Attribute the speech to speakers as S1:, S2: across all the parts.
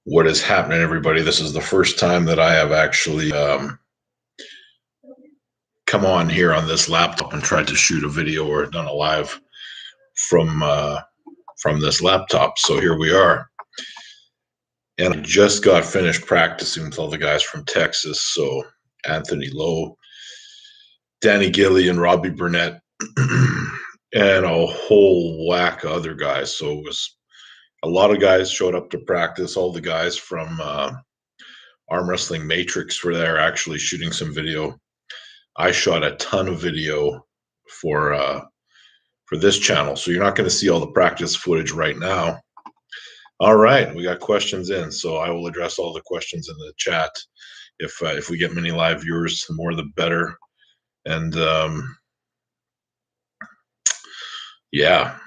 S1: What is happening, everybody? This is the first time that I have actually come on here on this laptop and tried to shoot a video or done a live from this laptop. So here we are. And I just got finished practicing with all the guys from Texas. So Anthony Lowe, Danny Gillean, Robby Burnet, and a whole whack of other guys. So it was a lot of guys showed up to practice. All the guys from Arm Wrestling Matrix were there actually shooting some video. I shot a ton of video for this channel, so you're not going to see all the practice footage right now. All right, we got questions in, so I will address all the questions in the chat. If we get many live viewers, the more the better. And yeah,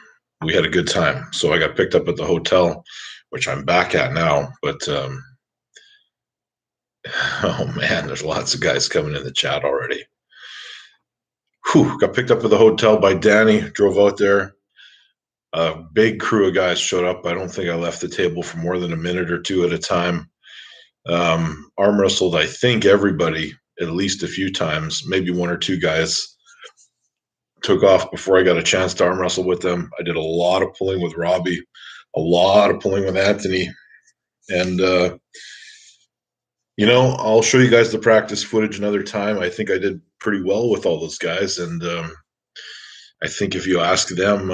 S1: we had a good time. So I got picked up at the hotel, which I'm back at now. But oh man, there's lots of guys coming in the chat already. Whew, got picked up at the hotel by Danny, drove out there. A big crew of guys showed up. I don't think I left the table for more than a minute or two at a time. Arm wrestled, I think, everybody at least a few times. Maybe one or two guys took off before I got a chance to arm wrestle with them. I did a lot of pulling with Robby, a lot of pulling with Anthony. And, you know, I'll show you guys the practice footage another time. I think I did pretty well with all those guys. And I think if you ask them,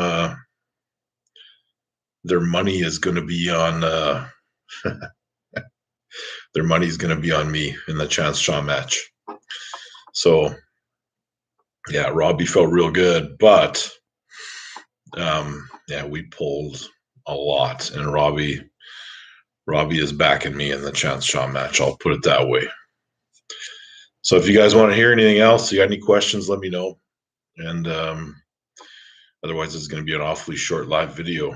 S1: their money is going to be on their money is going to be on me in the Chance Shaw match. So yeah, Robby felt real good, but yeah, we pulled a lot, and Robby is backing me in the Chance Shaw match. I'll put it that way. So if you guys want to hear anything else, you got any questions, let me know. And otherwise, it's going to be an awfully short live video.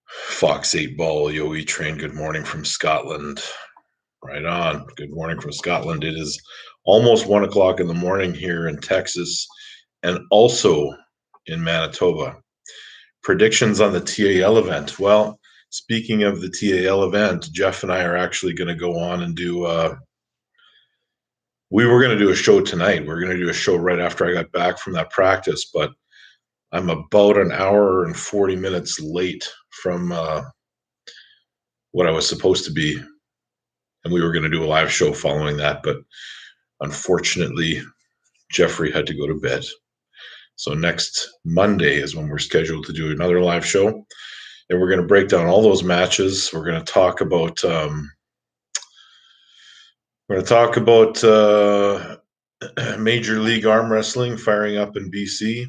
S1: Fox 8 Ball, Yoe Train, good morning from Scotland. Right on. Good morning from Scotland. It is almost 1 o'clock in the morning here in Texas and also in Manitoba. Predictions on the TAL event. Well, speaking of the TAL event, Jeff and I are actually going to go on and do we were going to do a show tonight. We're going to do a show right after I got back from that practice, but I'm about an hour and 40 minutes late from what I was supposed to be. And we were going to do a live show following that, but unfortunately, Jeffrey had to go to bed. So next Monday is when we're scheduled to do another live show, and we're going to break down all those matches. We're going to talk about Major League Arm Wrestling firing up in BC.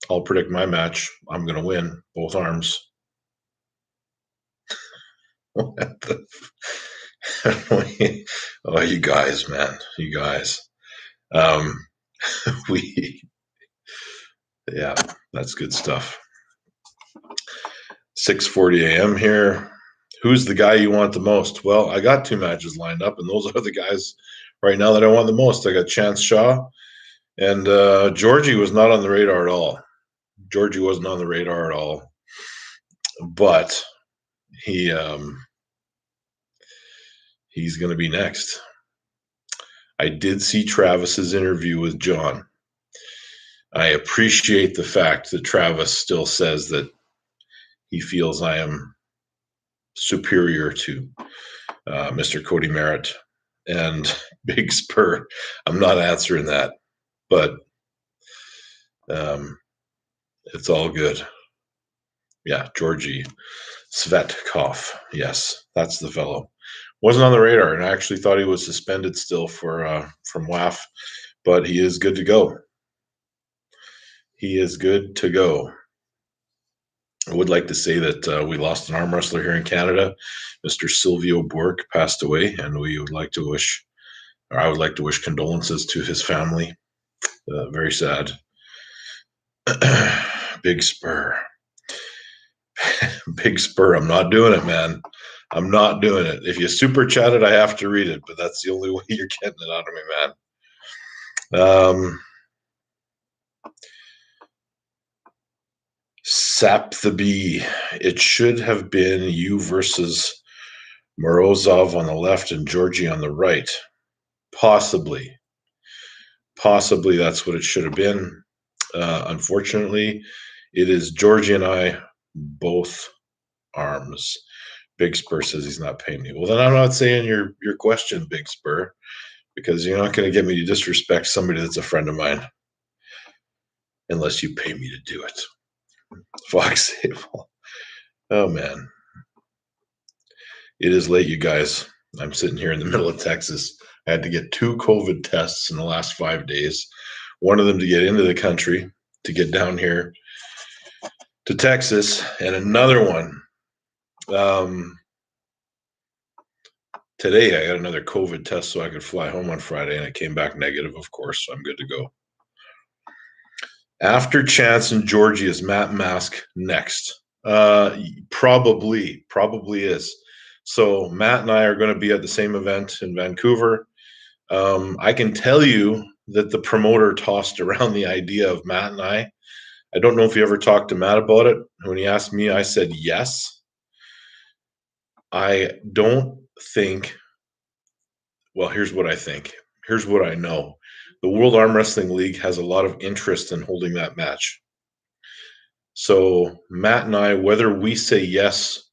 S1: I'll predict my match. I'm going to win both arms. Oh, you guys, man, you guys. Yeah, that's good stuff. 6:40 a.m. here. Who's the guy you want the most? Well, I got two matches lined up, and those are the guys right now that I want the most. I got Chance Shaw, and Georgie was not on the radar at all. Georgie wasn't on the radar at all, but he's going to be next. I did see Travis's interview with John. I appreciate the fact that Travis still says that he feels I am superior to Mr. Cody Merritt and Big Spur. I'm not answering that, but it's all good. Yeah, Georgie Svetkov. Yes, that's the fellow. Wasn't on the radar, and I actually thought he was suspended still for from WAF, but he is good to go. He is good to go. I would like to say that we lost an arm wrestler here in Canada. Mr. Silvio Bork passed away, and we would like to wish, or I would like to wish condolences to his family. Very sad. Big Spur. Big Spur. I'm not doing it, man. I'm not doing it. If you super chat it, I have to read it, but that's the only way you're getting it out of me, man. Sap the Bee. It should have been you versus Morozov on the left and Georgie on the right. Possibly. Possibly that's what it should have been. Unfortunately, it is Georgie and I, both arms. Big Spur says he's not paying me. Well, then I'm not saying your question, Big Spur, because you're not going to get me to disrespect somebody that's a friend of mine unless you pay me to do it. Fox Sable. Oh, man. It is late, you guys. I'm sitting here in the middle of Texas. I had to get 2 COVID tests in the last 5 days. One of them to get into the country, to get down here to Texas, and another one. Today, I got another COVID test so I could fly home on Friday, and it came back negative, of course, so I'm good to go. After Chance and Georgie, is Matt Mask next? Probably is. So Matt and I are going to be at the same event in Vancouver. I can tell you that the promoter tossed around the idea of Matt and I. I don't know if you ever talked to Matt about it. When he asked me, I said yes. I don't think, well, here's what I think. Here's what I know. The World Arm Wrestling League has a lot of interest in holding that match. So Matt and I, whether we say yes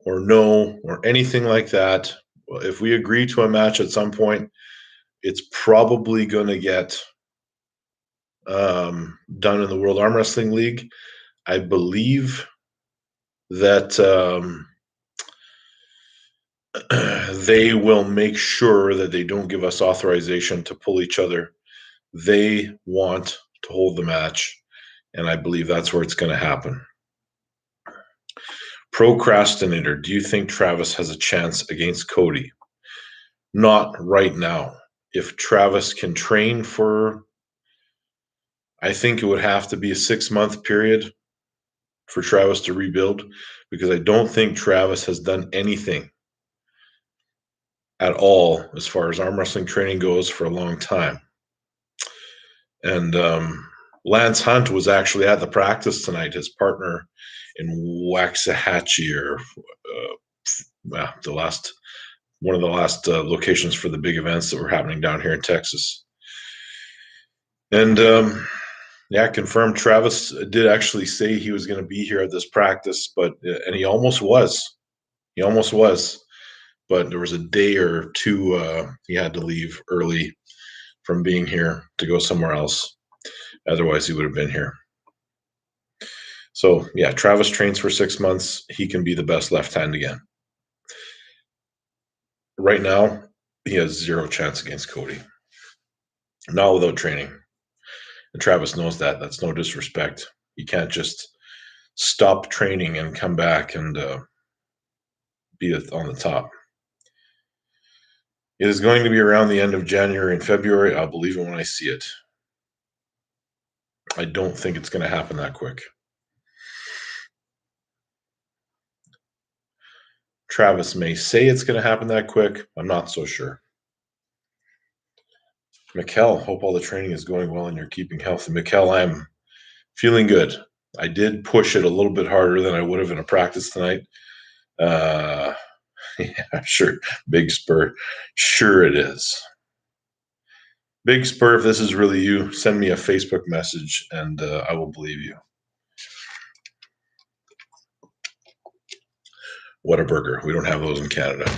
S1: or no or anything like that, if we agree to a match at some point, it's probably going to get done in the World Arm Wrestling League. I believe that they will make sure that they don't give us authorization to pull each other. They want to hold the match, and I believe that's where it's going to happen. Procrastinator, do you think Travis has a chance against Cody? Not right now. If Travis can train for, I think it would have to be a 6-month period for Travis to rebuild, because I don't think Travis has done anything at all as far as arm wrestling training goes for a long time. And Lance Hunt was actually at the practice tonight, his partner in Waxahachie, or one of the last locations for the big events that were happening down here in Texas. And confirmed Travis did actually say he was going to be here at this practice, and he almost was. But there was a day or two he had to leave early from being here to go somewhere else. Otherwise, he would have been here. So, yeah, Travis trains for 6 months. He can be the best left hand again. Right now, he has 0 chance against Cody. Not without training. And Travis knows that. That's no disrespect. You can't just stop training and come back and be on the top. It is going to be around the end of January and February. I'll believe it when I see it. I don't think it's going to happen that quick. Travis may say it's going to happen that quick. I'm not so sure. Mikkel, hope all the training is going well and you're keeping healthy. Mikkel, I'm feeling good. I did push it a little bit harder than I would have in a practice tonight. Yeah, sure. Big Spur. Sure it is. Big Spur, if this is really you, send me a Facebook message and I will believe you. What a burger. We don't have those in Canada.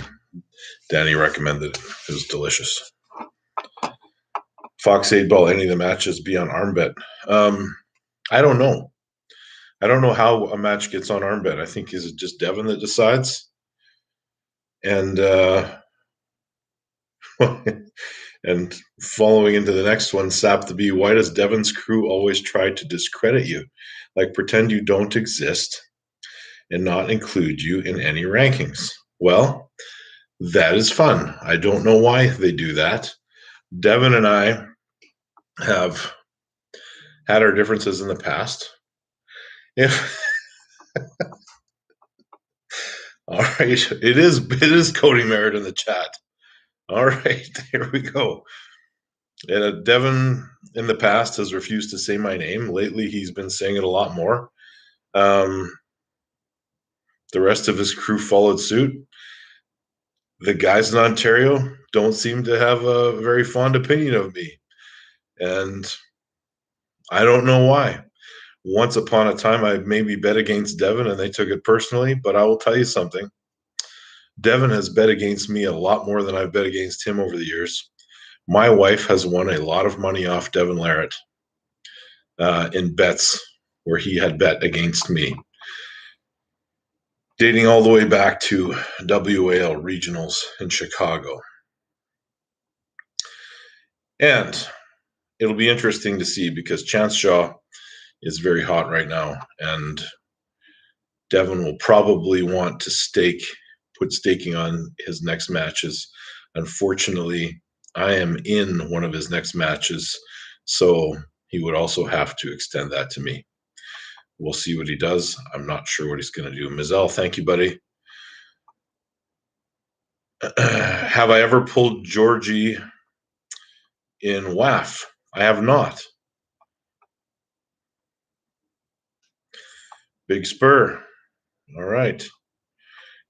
S1: Danny recommended it. It was delicious. Fox 8 Ball, any of the matches be on arm bet? I don't know. I don't know how a match gets on arm bet. I think, is it just Devin that decides? And and following into the next one, Sap the Bee, why does Devin's crew always try to discredit you? Like pretend you don't exist and not include you in any rankings. Well, that is fun. I don't know why they do that. Devin and I have had our differences in the past. All right, it is Cody Merritt in the chat. All right, here we go. And Devin in the past has refused to say my name. Lately, he's been saying it a lot more. The rest of his crew followed suit. The guys in Ontario don't seem to have a very fond opinion of me. And I don't know why. Once upon a time, I maybe bet against Devin and they took it personally, but I will tell you something. Devin has bet against me a lot more than I've bet against him over the years. My wife has won a lot of money off Devin Larratt in bets where he had bet against me, dating all the way back to UAWL regionals in Chicago. And it'll be interesting to see because Chance Shaw is very hot right now, and Devin will probably want to put staking on his next matches. Unfortunately, I am in one of his next matches, so he would also have to extend that to me. We'll see what he does. I'm not sure what he's going to do. Mizell, thank you, buddy. Have I ever pulled Georgie in WAF? I have not. Big Spur. All right.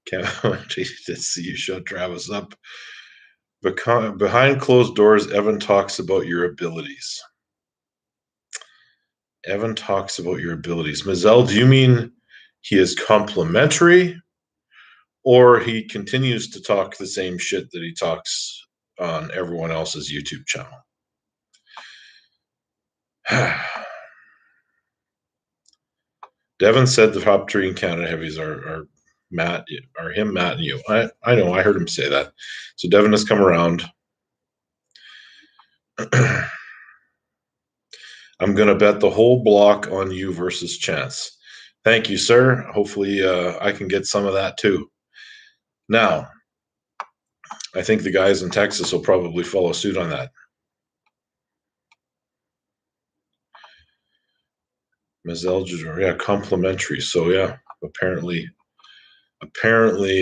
S1: Can't wait to see you shut Travis up. Behind closed doors, Evan talks about your abilities. Evan talks about your abilities. Mizell, do you mean he is complimentary, or he continues to talk the same shit that he talks on everyone else's YouTube channel? Devin said the top three in Canada heavies are Matt, or him, Matt, and you. I know, I heard him say that. So Devin has come around. I'm going to bet the whole block on you versus Chance. Thank you, sir. Hopefully I can get some of that too. Now, I think the guys in Texas will probably follow suit on that. Ms. Elgidor, yeah, complimentary. So yeah, apparently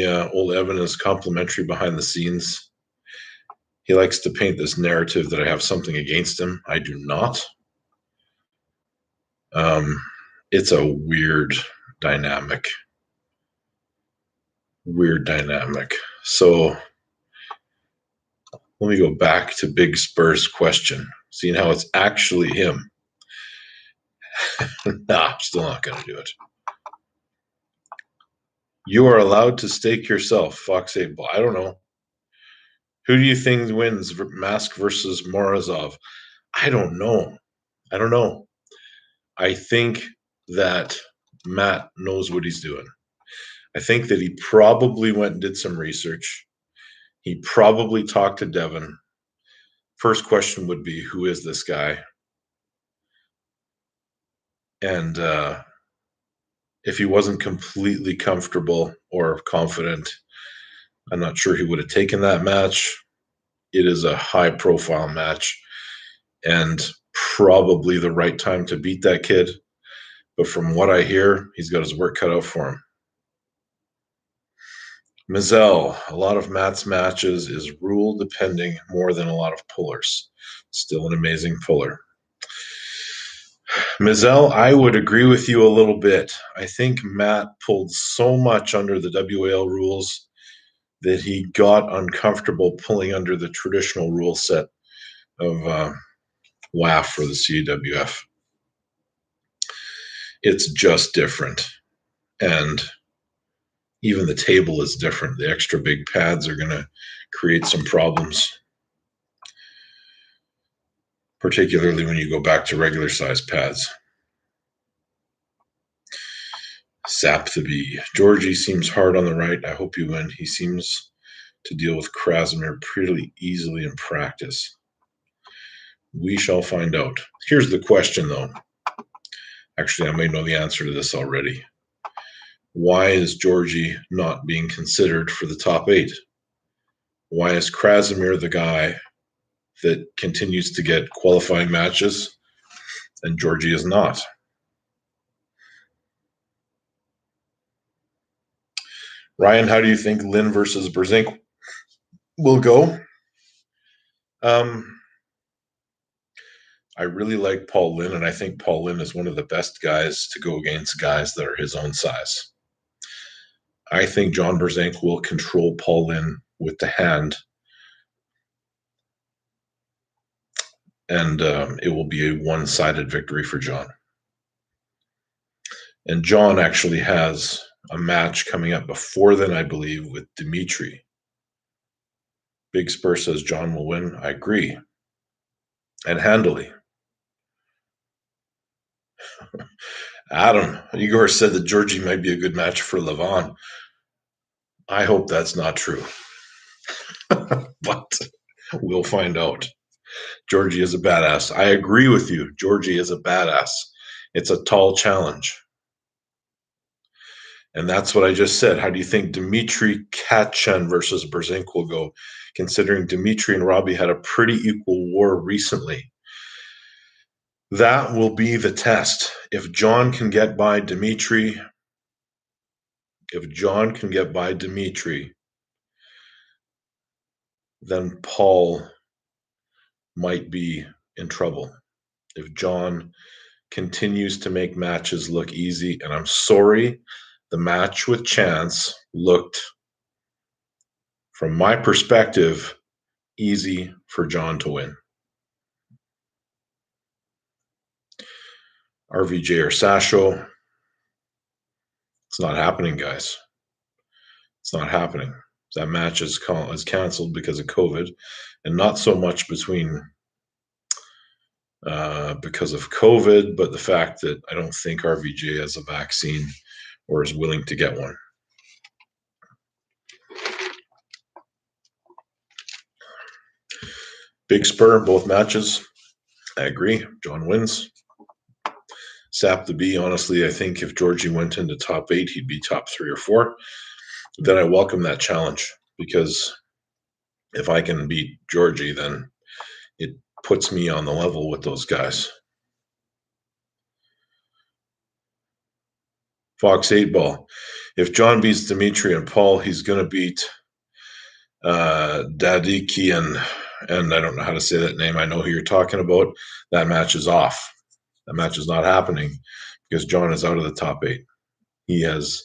S1: old Evan is complimentary behind the scenes. He likes to paint this narrative that I have something against him. I do not. It's a weird dynamic. So let me go back to Big Spur's question, seeing how it's actually him. Nah, I'm still not going to do it. You are allowed to stake yourself, Fox 8 Ball. I don't know. Who do you think wins, Mask versus Morozov? I don't know. I think that Matt knows what he's doing. I think that he probably went and did some research. He probably talked to Devin. First question would be, who is this guy? And if he wasn't completely comfortable or confident, I'm not sure he would have taken that match. It is a high-profile match and probably the right time to beat that kid. But from what I hear, he's got his work cut out for him. Mizell, a lot of Matt's matches is rule depending more than a lot of pullers. Still an amazing puller. Mizell, I would agree with you a little bit. I think Matt pulled so much under the WAL rules that he got uncomfortable pulling under the traditional rule set of WAF for the CWF. It's just different. And even the table is different. The extra big pads are going to create some problems, particularly when you go back to regular size pads. Sap the bee. Georgie seems hard on the right. I hope you win. He seems to deal with Krasimir pretty easily in practice. We shall find out. Here's the question, though. Actually, I may know the answer to this already. Why is Georgie not being considered for the top 8? Why is Krasimir the guy that continues to get qualifying matches and Georgie is not? Ryan, how do you think Lynn versus Berzink will go? I really like Paul Lynn, and I think Paul Lynn is one of the best guys to go against guys that are his own size. I think John Brzenko will control Paul Lynn with the hand, and it will be a one-sided victory for John. And John actually has a match coming up before then, I believe, with Dimitri. Big Spur says John will win. I agree. And handily. Adam, Igor said that Georgie might be a good match for Levon. I hope that's not true. But we'll find out. Georgie is a badass. I agree with you. Georgie is a badass. It's a tall challenge. And that's what I just said. How do you think Dmitry Katchen versus Brzenko will go, considering Dmitry and Robby had a pretty equal war recently? That will be the test. If John can get by Dmitry, then Paul might be in trouble. If John continues to make matches look easy, and I'm sorry, the match with Chance looked, from my perspective, easy for John to win. RVJ or Sasho, it's not happening, guys. It's not happening. That match is canceled because of COVID, and not so much because of COVID, but the fact that I don't think RVJ has a vaccine or is willing to get one. Big Spur, both matches. I agree. John wins. Sap the B, honestly, I think if Georgie went into top 8, he'd be top 3 or 4. Then I welcome that challenge, because if I can beat Georgie, then it puts me on the level with those guys. Fox 8 Ball. If John beats Dimitri and Paul, he's going to beat Dadikian, and I don't know how to say that name. I know who you're talking about. That match is off. That match is not happening because John is out of the top 8. He has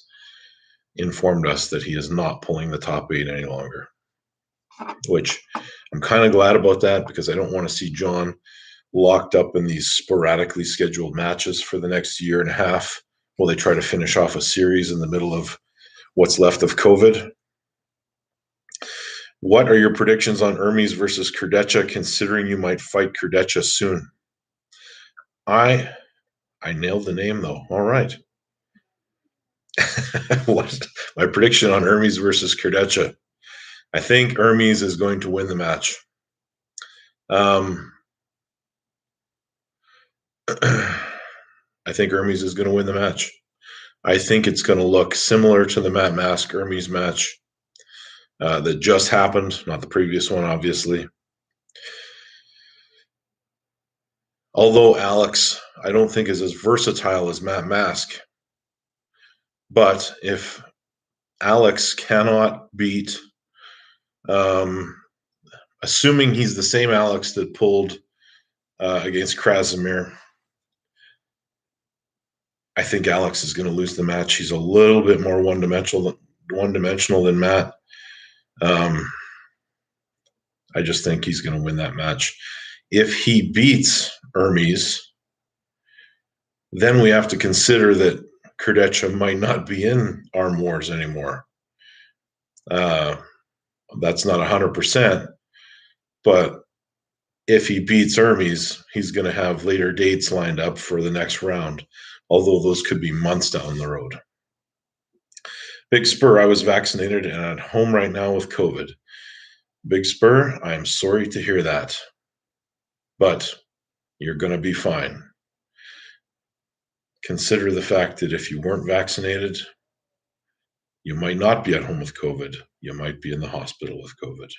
S1: informed us that he is not pulling the top 8 any longer, which I'm kind of glad about that, because I don't want to see John locked up in these sporadically scheduled matches for the next year and a half while they try to finish off a series in the middle of what's left of COVID. What are your predictions on Hermes versus Kurdecha, considering you might fight Kurdecha soon? I nailed the name, though. All right. What my prediction on Hermes versus Kurdecha? I think Hermes is going to win the match. I think Hermes is going to win the match. I think it's going to look similar to the Matt Mask Hermes match that just happened, not the previous one, obviously. Although Alex, I don't think is as versatile as Matt Mask. But if Alex cannot beat, assuming he's the same Alex that pulled against Krasimir, I think Alex is going to lose the match. He's a little bit more one-dimensional than Matt. I just think he's going to win that match. If he beats Hermes, then we have to consider that Kurdecha might not be in Arm Wars anymore. That's not 100%, but if he beats Hermes, he's going to have later dates lined up for the next round, although those could be months down the road. Big Spur, I was vaccinated and at home right now with COVID. Big Spur, I am sorry to hear that, but you're going to be fine. Consider the fact that if you weren't vaccinated, you might not be at home with COVID. You might be in the hospital with COVID.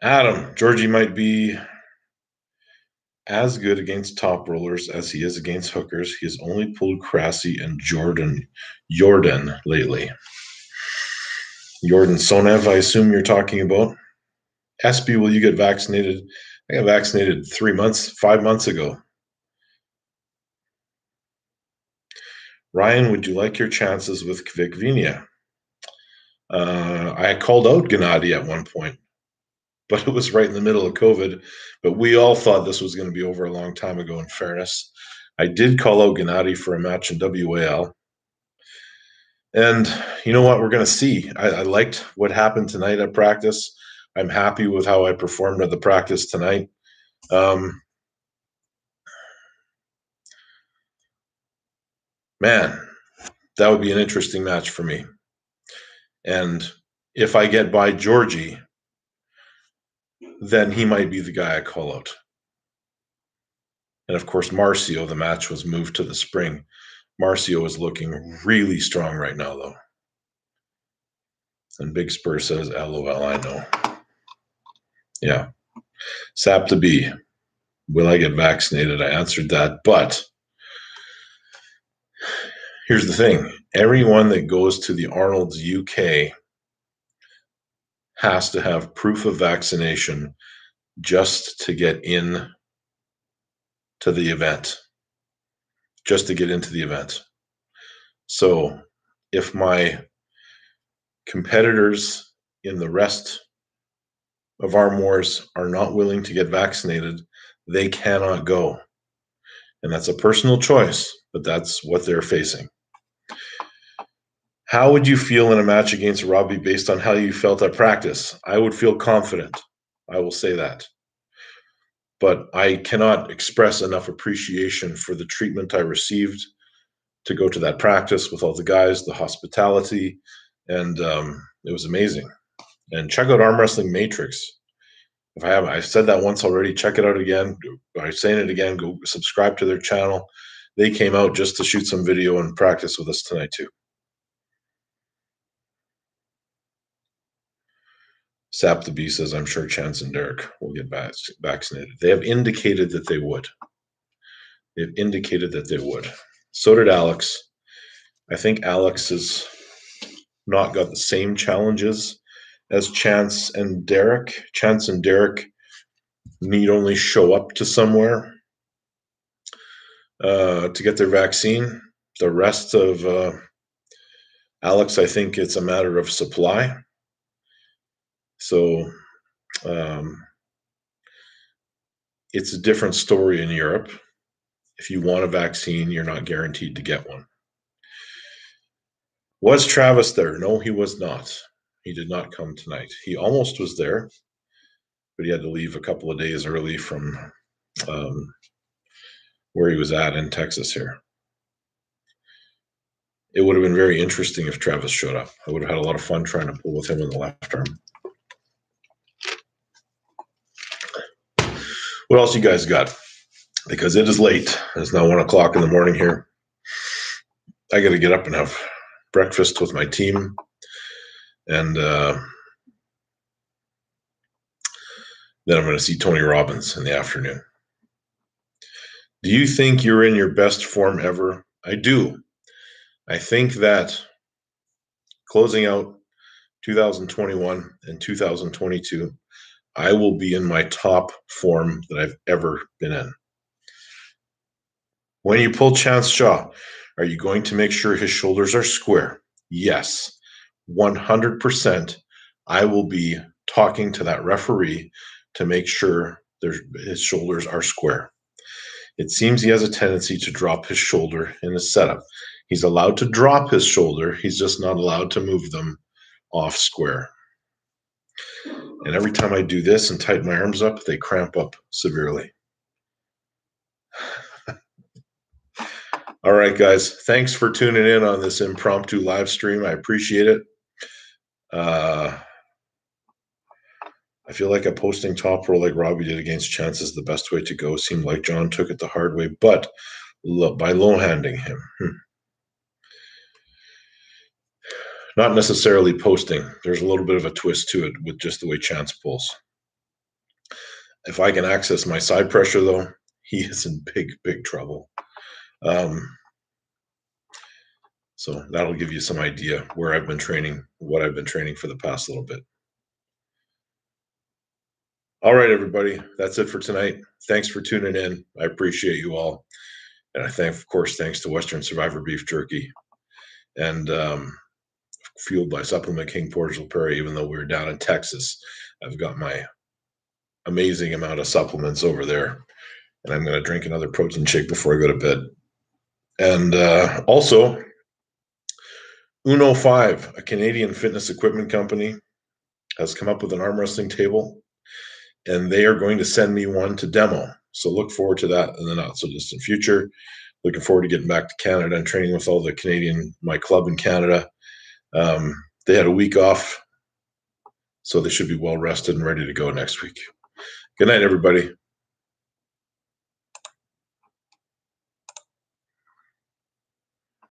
S1: Adam, Georgie might be as good against top rollers as he is against hookers. He has only pulled Krasi and Jordan lately. Jordan Sonev, I assume you're talking about. Espy, will you get vaccinated? I got vaccinated 5 months ago. Ryan, would you like your chances with Kvik Vinia? I called out Gennady at one point, but it was right in the middle of COVID. But we all thought this was going to be over a long time ago, in fairness. I did call out Gennady for a match in WAL. And you know what? We're going to see. I liked what happened tonight at practice. I'm happy with how I performed at the practice tonight. Man, that would be an interesting match for me. And if I get by Georgie, then he might be the guy I call out. And of course, Marcio, the match was moved to the spring. Marcio is looking really strong right now, though. And Big Spur says, LOL, I know. Yeah. Sap to be. Will I get vaccinated? I answered that. But here's the thing. Everyone that goes to the Arnold's UK has to have proof of vaccination just to get in to the event. Just to get into the event. So if my competitors in the rest of Armwars are not willing to get vaccinated, they cannot go. And that's a personal choice, but that's what they're facing. How would you feel in a match against Robby based on how you felt at practice? I would feel confident. I will say that. But I cannot express enough appreciation for the treatment I received to go to that practice with all the guys, the hospitality, and it was amazing. And check out Arm Wrestling Matrix. If I haven't, I've said that once already. Check it out again. I'm saying it again. Go subscribe to their channel. They came out just to shoot some video and practice with us tonight too. Sap the Bee says, I'm sure Chance and Derek will get vaccinated. They have indicated that they would. They've indicated that they would. So did Alex. I think Alex has not got the same challenges as Chance and Derek. Chance and Derek need only show up to somewhere to get their vaccine. The rest of Alex, I think it's a matter of supply. So it's a different story in Europe. If you want a vaccine, you're not guaranteed to get one. Was Travis there? No, he was not. He did not come tonight. He almost was there, but he had to leave a couple of days early from where he was at in Texas here. It would have been very interesting if Travis showed up. I would have had a lot of fun trying to pull with him in the left arm. What else you guys got? Because it is late. It's now 1 o'clock in the morning here. I got to get up and have breakfast with my team. And then I'm going to see Tony Robbins in the afternoon. Do you think you're in your best form ever? I do. I think that closing out 2021 and 2022, I will be in my top form that I've ever been in. When you pull Chance Shaw, are you going to make sure his shoulders are square? Yes, 100%. I will be talking to that referee to make sure his shoulders are square. It seems he has a tendency to drop his shoulder in his setup. He's allowed to drop his shoulder. He's just not allowed to move them off square. And every time I do this and tighten my arms up, they cramp up severely. All right, guys. Thanks for tuning in on this impromptu live stream. I appreciate it. I feel like a posting top roll like Robby did against Chance is the best way to go. Seemed like John took it the hard way, but by low-handing him. Not necessarily posting. There's a little bit of a twist to it with just the way Chance pulls. If I can access my side pressure, though, he is in big, big trouble. So that'll give you some idea where I've been training, what I've been training for the past little bit. All right, everybody. That's it for tonight. Thanks for tuning in. I appreciate you all. And I thank, of course, thanks to Western Survivor Beef Jerky and fueled by Supplement King Portugal Prairie. Even though we were down in Texas, I've got my amazing amount of supplements over there. And I'm going to drink another protein shake before I go to bed. And also, Uno 5, a Canadian fitness equipment company, has come up with an arm wrestling table, and they are going to send me one to demo. So look forward to that in the not so distant future. Looking forward to getting back to Canada and training with all the Canadian, my club in Canada. They had a week off, so they should be well rested and ready to go next week. Good night, everybody.